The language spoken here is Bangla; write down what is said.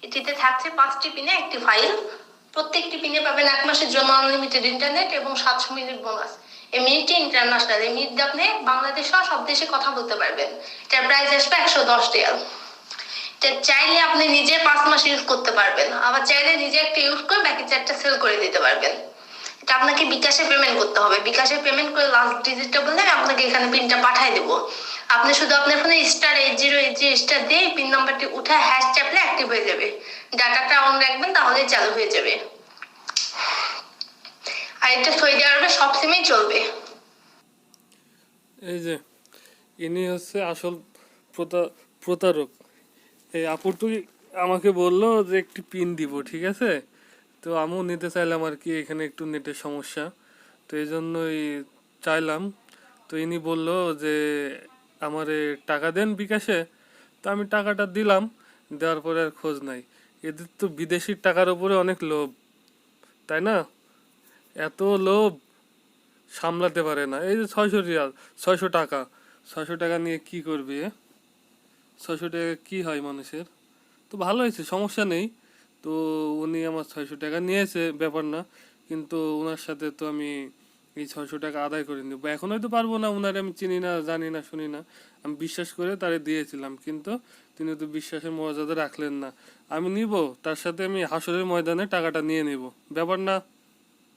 এটিতে থাকছে 5টি পিনে একটি ফাইল। প্রত্যেকটি পিনে পাবেন 1 মাসের জন্য আনলিমিটেড ইন্টারনেট এবং 700 মিনিট বোনাস। এই মিনিটটি ইন্টারন্যাশনাল, এই মিনিট দিয়ে আপনি বাংলাদেশ সহ সব দেশে কথা বলতে পারবেন। এটার প্রাইস আসবে 110 রিয়াল। এটা চাইলে আপনি নিজে 5 মাস ইউজ করতে পারবেন, আবার চাইলে নিজে একটা ইউজ করে বাকি 4টা সেল করে দিতে পারবেন। এটা আপনাকে বিকাশে পেমেন্ট করতে হবে। বিকাশে পেমেন্ট করে লাস্ট ডিজিটটা বললে আমি আপনাকে এখানে পিনটা পাঠিয়ে দেবো। আপনি শুধু আপনার ফোনে *8080* দিয়ে পিন নাম্বারটি উঠে হ্যাশ চাপলে অ্যাক্টিভ হয়ে যাবে। ডাটাটা অন রাখবেন, তাহলেই চালু হয়ে যাবে। আর এটা সৌদি আরবে সব সিমেই চলবে। এই যে ইনি হচ্ছে আসল প্রতারক। এই আপুটি আমাকে বললো যে একটি পিন দিব, ঠিক আছে? তো আমিও নিতে চাইলাম আর কি, এখানে একটু নেটের সমস্যা, তো এই জন্যই চাইলাম। তো ইনি বললো যে আমারে টাকা দেন বিকাশে, তো আমি টাকাটা দিলাম। দেওয়ার পরে আর খোঁজ নাই। এদের তো বিদেশির টাকার উপরে অনেক লোভ, তাই না? এত লোভ সামলাতে পারে না। এই যে 600 রিয়াল, 600 টাকা, 600 টাকা নিয়ে কি করবি? 600 টাকা কি হয় মানুষের? তো ভালো হয়েছে, সমস্যা নেই। তো উনি আমার 600 টাকা নিয়েছে, ব্যাপার না। কিন্তু ওনার সাথে তো আমি এই 600 টাকা আদায় করে নেবো। এখন হয়তো পারবো না, ওনারে আমি চিনি না, জানি না, শুনি না। আমি বিশ্বাস করে তারে দিয়েছিলাম, কিন্তু তিনি তো বিশ্বাসের মর্যাদা রাখলেন না। আমি নিব, তার সাথে আমি হাসরের ময়দানে টাকাটা নিয়ে নিব, ব্যাপার না।